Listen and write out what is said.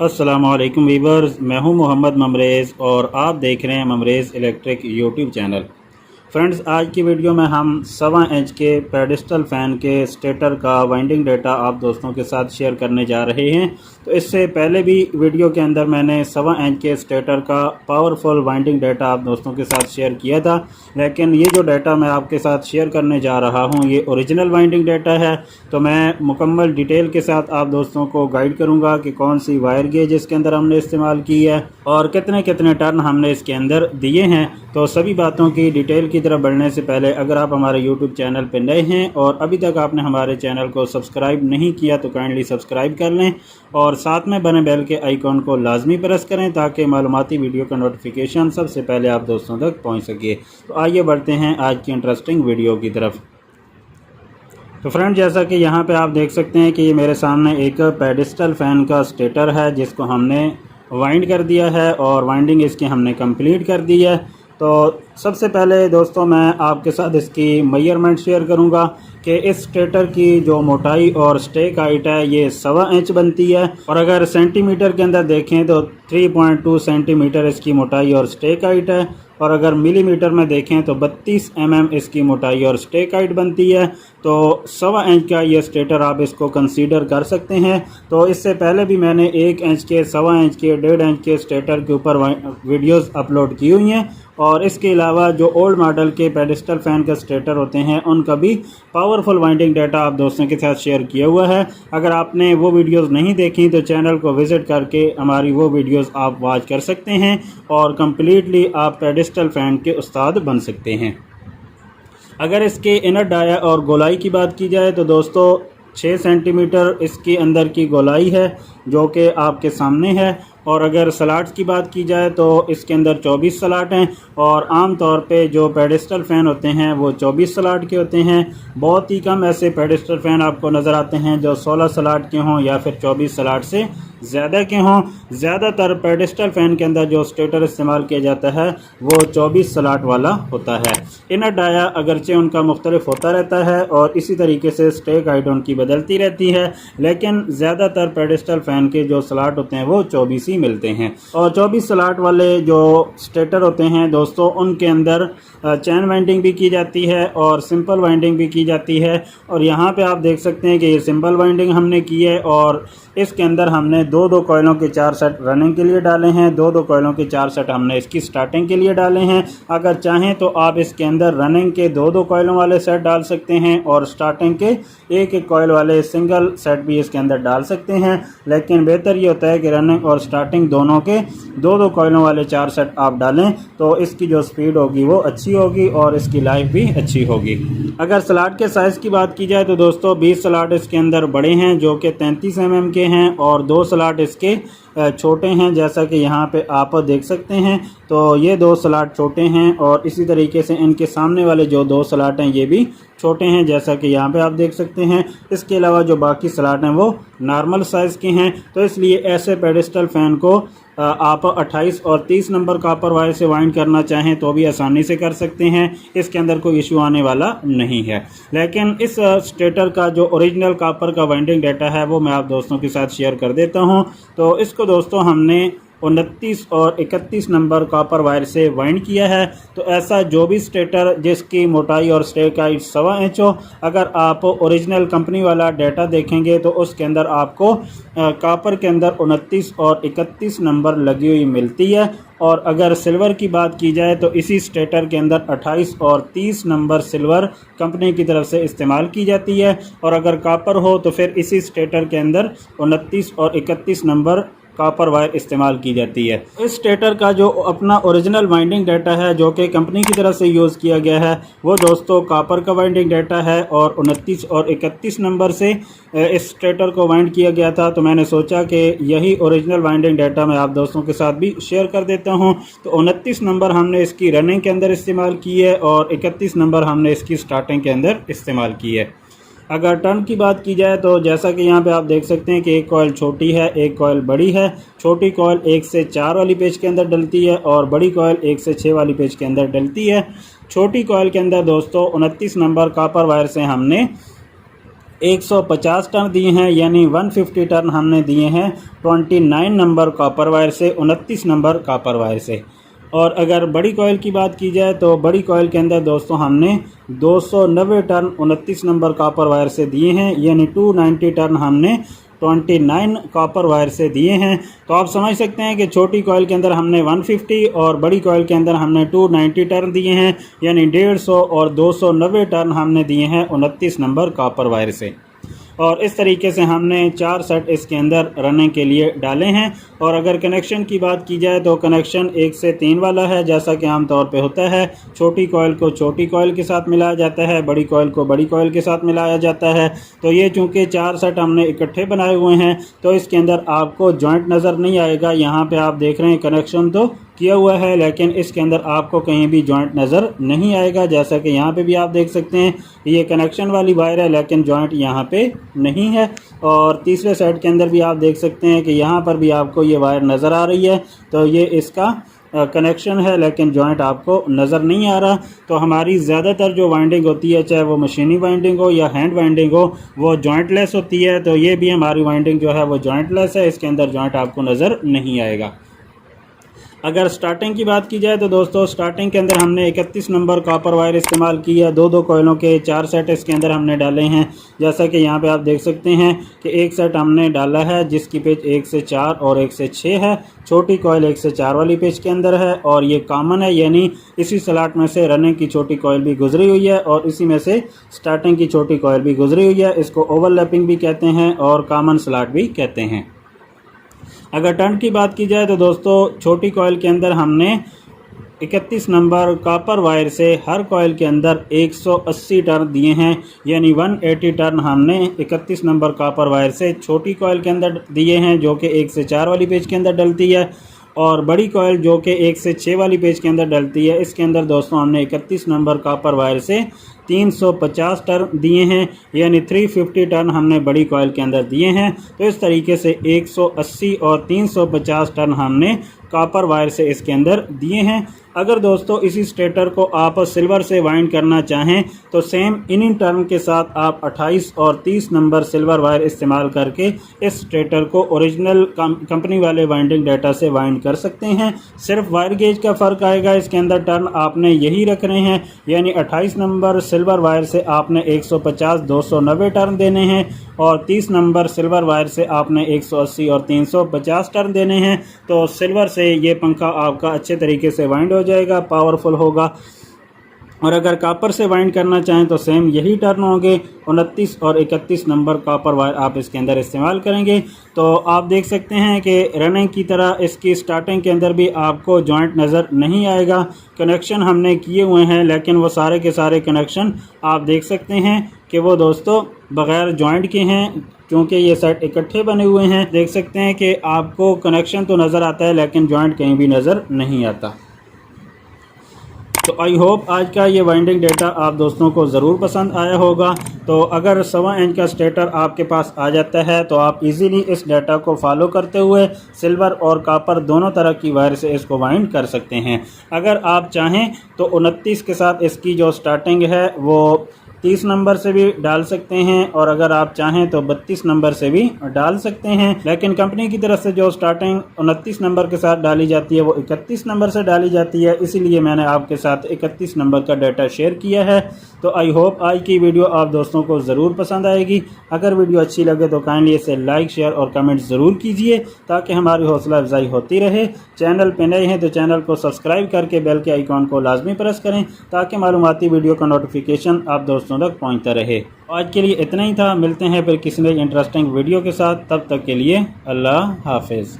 अस्सलामुअलैकुम वीवर्स, मैं हूं मोहम्मद ममरेज़ और आप देख रहे हैं ममरेज़ इलेक्ट्रिक यूट्यूब चैनल। फ्रेंड्स, आज की वीडियो में हम 1.25 इंच के पेडिस्टल फ़ैन के स्टेटर का वाइंडिंग डेटा आप दोस्तों के साथ शेयर करने जा रहे हैं। तो इससे पहले भी वीडियो के अंदर मैंने 1.25 इंच के स्टेटर का पावरफुल वाइंडिंग डेटा आप दोस्तों के साथ शेयर किया था, लेकिन ये जो डेटा मैं आपके साथ शेयर करने जा रहा हूँ ये ओरिजिनल वाइंडिंग डेटा है। तो मैं मुकम्मल डिटेल के साथ आप दोस्तों को गाइड करूँगा कि कौन सी वायर गेज इसके अंदर हमने इस्तेमाल की है और कितने कितने टर्न हमने इसके अंदर दिए हैं। तो सभी बातों की डिटेल की तरफ बढ़ने से पहले अगर आप हमारे यूट्यूब चैनल पर नए हैं और अभी तक आपने हमारे चैनल को सब्सक्राइब नहीं किया तो काइंडली सब्सक्राइब कर लें और साथ में बने बेल के आइकॉन को लाजमी प्रेस करें ताकि मालूमाती वीडियो का नोटिफिकेशन सबसे पहले आप दोस्तों तक पहुंच सके। तो आइए बढ़ते हैं आज की इंटरेस्टिंग वीडियो की तरफ। तो फ्रेंड, जैसा कि यहाँ पे आप देख सकते हैं कि ये मेरे सामने एक पेडिस्टल फ़ैन का स्टेटर है जिसको हमने वाइंड कर दिया है और वाइंडिंग इसकी हमने कंप्लीट कर दी है। तो सबसे पहले दोस्तों मैं आपके साथ इसकी मेजरमेंट शेयर करूंगा कि इस स्टेटर की जो मोटाई और स्टेक हाइट है ये 1.25 इंच बनती है और अगर सेंटीमीटर के अंदर देखें तो 3.2 सेंटीमीटर इसकी मोटाई और स्टेक हाइट है और अगर मिलीमीटर में देखें तो 32 mm इसकी मोटाई और स्टेक हाइट बनती है। तो 1.25 इंच का ये स्टेटर आप इसको कंसीडर कर सकते हैं। तो इससे पहले भी मैंने 1 इंच के, 1.25 इंच के, 1.5 इंच के स्टेटर के ऊपर वीडियोस अपलोड की हुई हैं और इसके अलावा जो ओल्ड मॉडल के पेडिस्टल फ़ैन के स्टेटर होते हैं उनका भी पावरफुल वाइंडिंग डाटा आप दोस्तों के साथ शेयर किया हुआ है। अगर आपने वो वीडियोस नहीं देखी तो चैनल को विज़िट करके हमारी वो वीडियोस आप वॉच कर सकते हैं और कम्प्लीटली आप पेडिस्टल फ़ैन के उस्ताद बन सकते हैं। अगर इसके इनर डाया और गोलाई की बात की जाए तो दोस्तों 6 सेंटीमीटर इसके अंदर की गोलाई है जो कि आपके सामने है और अगर स्लॉट्स की बात की जाए तो इसके अंदर 24 स्लॉट हैं और आम तौर पे जो पेडिस्टल फ़ैन होते हैं वो 24 स्लॉट के होते हैं। बहुत ही कम ऐसे पेडिस्टल फ़ैन आपको नज़र आते हैं जो 16 स्लॉट के हों या फिर 24 स्लॉट से ज़्यादा के हों। ज़्यादातर पेडिस्टल फ़ैन के अंदर जो स्टेटर इस्तेमाल किया जाता है वो 24 स्लॉट वाला होता है। इनर डाया अगरचे उनका मुख्तलिफ होता रहता है और इसी तरीके से स्टेक हाइट उनकी बदलती रहती है, लेकिन ज़्यादातर पेडिस्टल फ़ैन के जो स्लॉट होते हैं वो 24 ही मिलते हैं। और 24 स्लॉट वाले जो स्टेटर होते हैं दोस्तों उनके अंदर चैन वाइंडिंग भी की जाती है और सिंपल वाइंडिंग भी की जाती है। और यहाँ पे आप देख सकते हैं कि ये सिंपल वाइंडिंग हमने की है और इसके अंदर हमने दो कॉइलों के 4 सेट रनिंग के लिए डाले हैं, दो कॉइलों के 4 सेट हमने इसकी स्टार्टिंग के लिए डाले हैं। अगर चाहें तो आप इसके अंदर रनिंग के दो कॉइलों वाले सेट डाल सकते हैं और स्टार्टिंग के एक कॉइल वाले सिंगल सेट भी इसके अंदर डाल सकते हैं, लेकिन बेहतर ये होता है कि रनिंग और स्टार्टिंग दोनों के दो कॉइलों वाले 4 सेट आप डालें तो इसकी जो स्पीड होगी वो अच्छी होगी और इसकी लाइफ भी अच्छी होगी। अगर स्लॉट के साइज़ की बात की जाए तो दोस्तों 20 स्लॉट इसके अंदर बड़े हैं जो कि 33 mm के हैं और 2 स्लॉट इसके छोटे हैं, जैसा कि यहाँ पे आप देख सकते हैं। तो ये 2 स्लॉट छोटे हैं और इसी तरीके से इनके सामने वाले जो 2 स्लॉट हैं ये भी छोटे हैं, जैसा कि यहाँ पे आप देख सकते हैं। इसके अलावा जो बाकी स्लॉट हैं वो नॉर्मल साइज़ के हैं। तो इसलिए ऐसे पेडिस्टल फ़ैन को आप 28 और 30 नंबर कॉपर वायर से वाइंड करना चाहें तो भी आसानी से कर सकते हैं, इसके अंदर कोई इशू आने वाला नहीं है। लेकिन इस स्टेटर का जो ओरिजिनल कॉपर का वाइंडिंग डाटा है वो मैं आप दोस्तों के साथ शेयर कर देता हूं। तो इसको दोस्तों हमने 29 और 31 नंबर कॉपर वायर से वाइंड किया है। तो ऐसा जो भी स्टेटर जिसकी मोटाई और स्टेक हाइट 1.25 इंच हो, अगर आप ओरिजिनल कंपनी वाला डाटा देखेंगे तो उसके अंदर आपको कॉपर के अंदर 29 और 31 नंबर लगी हुई मिलती है। और अगर सिल्वर की बात की जाए तो इसी स्टेटर के अंदर 28 और 30 नंबर सिल्वर कंपनी की तरफ से इस्तेमाल की जाती है और अगर कॉपर हो तो फिर इसी स्टेटर के अंदर 29 और 31 नंबर कॉपर वायर इस्तेमाल की जाती है। इस स्टेटर का जो अपना ओरिजिनल वाइंडिंग डाटा है जो कि कंपनी की तरफ से यूज़ किया गया है वो दोस्तों कॉपर का वाइंडिंग डाटा है और 29 और 31 नंबर से इस स्टेटर को वाइंड किया गया था। तो मैंने सोचा कि यही ओरिजिनल वाइंडिंग डाटा मैं आप दोस्तों के साथ भी शेयर कर देता हूं। तो 29 नंबर हमने इसकी रनिंग के अंदर इस्तेमाल की है और 31 नंबर हमने इसकी स्टार्टिंग के अंदर इस्तेमाल की है। अगर टर्न की बात की जाए तो जैसा कि यहाँ पे आप देख सकते हैं कि एक कॉइल छोटी है, एक कॉइल बड़ी है। छोटी कॉइल 1 से 4 वाली पेज के अंदर डलती है और बड़ी कॉइल 1 से 6 वाली पेज के अंदर डलती है। छोटी कॉइल के अंदर दोस्तों 29 नंबर कॉपर वायर से हमने 150 टर्न दिए हैं, यानी 150 टर्न हमने दिए हैं 29 नंबर कॉपर वायर से, 29 नंबर कॉपर वायर से। और अगर बड़ी कॉइल की बात की जाए तो बड़ी कॉइल के अंदर दोस्तों हमने 290 टर्न 29 नंबर कॉपर वायर से दिए हैं, यानी 290 टर्न हमने 29 कॉपर वायर से दिए हैं। तो आप समझ सकते हैं कि छोटी कॉइल के अंदर हमने 150 और बड़ी कॉइल के अंदर हमने 290 टर्न दिए हैं, यानी 150 और 290 टर्न हमने दिए हैं 29 नंबर कॉपर वायर से। और इस तरीके से हमने 4 सेट इसके अंदर रनिंग के लिए डाले हैं। और अगर कनेक्शन की बात की जाए तो कनेक्शन 1 से 3 वाला है, जैसा कि आम तौर पे होता है। छोटी कॉइल को छोटी कॉइल के साथ मिलाया जाता है, बड़ी कॉइल को बड़ी कॉइल के साथ मिलाया जाता है। तो ये चूँकि 4 सेट हमने इकट्ठे बनाए हुए हैं तो इसके अंदर आपको जॉइंट नज़र नहीं आएगा। यहाँ पे आप देख रहे हैं कनेक्शन तो किया हुआ है, लेकिन इसके अंदर आपको कहीं भी जॉइंट नज़र नहीं आएगा। जैसा कि यहाँ पे भी आप देख सकते हैं ये कनेक्शन वाली वायर है, लेकिन जॉइंट यहाँ पे नहीं है। और तीसरे सेट के अंदर भी आप देख सकते हैं कि यहाँ पर भी आपको ये वायर नज़र आ रही है, तो ये इसका कनेक्शन है, लेकिन जॉइंट आपको नज़र नहीं आ रहा। तो हमारी ज़्यादातर जो वाइंडिंग होती है, चाहे वो मशीनी वाइंडिंग हो या हैंड वाइंडिंग हो, वो जॉइंटलेस होती है। तो ये भी हमारी वाइंडिंग जो है वो जॉइंटलेस है, इसके अंदर जॉइंट आपको नज़र नहीं आएगा। अगर स्टार्टिंग की बात की जाए तो दोस्तों स्टार्टिंग के अंदर हमने 31 नंबर कॉपर वायर इस्तेमाल की है। 2-2 कॉइलों के 4 सेट इसके अंदर हमने डाले हैं। जैसा कि यहाँ पे आप देख सकते हैं कि एक सेट हमने डाला है जिसकी पिच 1 से 4 और 1 से 6 है। छोटी कॉइल 1 से 4 वाली पिच के अंदर है और ये कॉमन है, यानी इसी स्लॉट में से रनिंग की छोटी कॉइल भी गुजरी हुई है और इसी में से स्टार्टिंग की छोटी कॉइल भी गुजरी हुई है। इसको ओवरलैपिंग भी कहते हैं और कॉमन स्लॉट भी कहते हैं। अगर टर्न की बात की जाए तो दोस्तों छोटी कॉइल के अंदर हमने 31 नंबर कॉपर वायर से हर कॉइल के अंदर 180 टर्न दिए हैं, यानी 180 टर्न हमने 31 नंबर कॉपर वायर से छोटी कॉइल के अंदर दिए हैं, जो कि 1 से 4 वाली पेज के अंदर डलती है। और बड़ी कॉइल जो कि 1 से 6 वाली पेज के अंदर डलती है, इसके अंदर दोस्तों हमने 31 नंबर कॉपर वायर से 350 टर्न दिए हैं, यानी 350 टर्न हमने बड़ी कॉइल के अंदर दिए हैं। तो इस तरीके से 180 और 350 टर्न हमने कॉपर वायर से इसके अंदर दिए हैं। अगर दोस्तों इसी स्टेटर को आप सिल्वर से वाइंड करना चाहें तो सेम इन्हीं टर्न के साथ आप 28 और 30 नंबर सिल्वर वायर इस्तेमाल करके इस स्टेटर को ओरिजिनल कंपनी वाले वाइंडिंग डेटा से वाइंड कर सकते हैं। सिर्फ वायर गेज का फ़र्क आएगा, इसके अंदर टर्न आपने यही रखने हैं, यानी 28 नंबर सिल्वर वायर से आपने 150-290 टर्न देने हैं और 30 नंबर सिल्वर वायर से आपने 180 और 350 टर्न देने हैं। तो सिल्वर से ये पंखा आपका अच्छे तरीके से वाइंड हो जाएगा, पावरफुल होगा। और अगर कॉपर से वाइंड करना चाहें तो सेम यही टर्न होंगे, 29 और 31 नंबर कॉपर वायर आप इसके अंदर इस्तेमाल करेंगे। तो आप देख सकते हैं कि रनिंग की तरह इसकी स्टार्टिंग के अंदर भी आपको जॉइंट नज़र नहीं आएगा। कनेक्शन हमने किए हुए हैं, लेकिन वो सारे के सारे कनेक्शन आप देख सकते हैं कि वो दोस्तों बग़ैर जॉइंट के हैं, क्योंकि ये सेट इकट्ठे बने हुए हैं। देख सकते हैं कि आपको कनेक्शन तो नज़र आता है, लेकिन जॉइंट कहीं भी नज़र नहीं आता। तो आई होप आज का ये वाइंडिंग डेटा आप दोस्तों को ज़रूर पसंद आया होगा। तो अगर 1.25 इंच का स्टेटर आपके पास आ जाता है तो आप इजीली इस डेटा को फॉलो करते हुए सिल्वर और कॉपर दोनों तरह की वायर से इसको वाइंड कर सकते हैं। अगर आप चाहें तो 29 के साथ इसकी जो स्टार्टिंग है वो 30 नंबर से भी डाल सकते हैं और अगर आप चाहें तो 32 नंबर से भी डाल सकते हैं। लेकिन कंपनी की तरफ से जो स्टार्टिंग 29 नंबर के साथ डाली जाती है वो 31 नंबर से डाली जाती है, इसीलिए मैंने आपके साथ 31 नंबर का डाटा शेयर किया है। तो आई होप आज की वीडियो आप दोस्तों को ज़रूर पसंद आएगी। अगर वीडियो अच्छी लगे तो काइंडली इसे लाइक, शेयर और कमेंट ज़रूर कीजिए ताकि हमारी हौसला अफजाई होती रहे। चैनल पे नए हैं तो चैनल को सब्सक्राइब करके बेल के आइकॉन को लाजमी प्रेस करें ताकि मालूमाती वीडियो का नोटिफिकेशन आप दोस्तों तक पहुंचता रहे। आज के लिए इतना ही था, मिलते हैं फिर किसी नई इंटरेस्टिंग वीडियो के साथ। तब तक के लिए अल्लाह हाफिज़।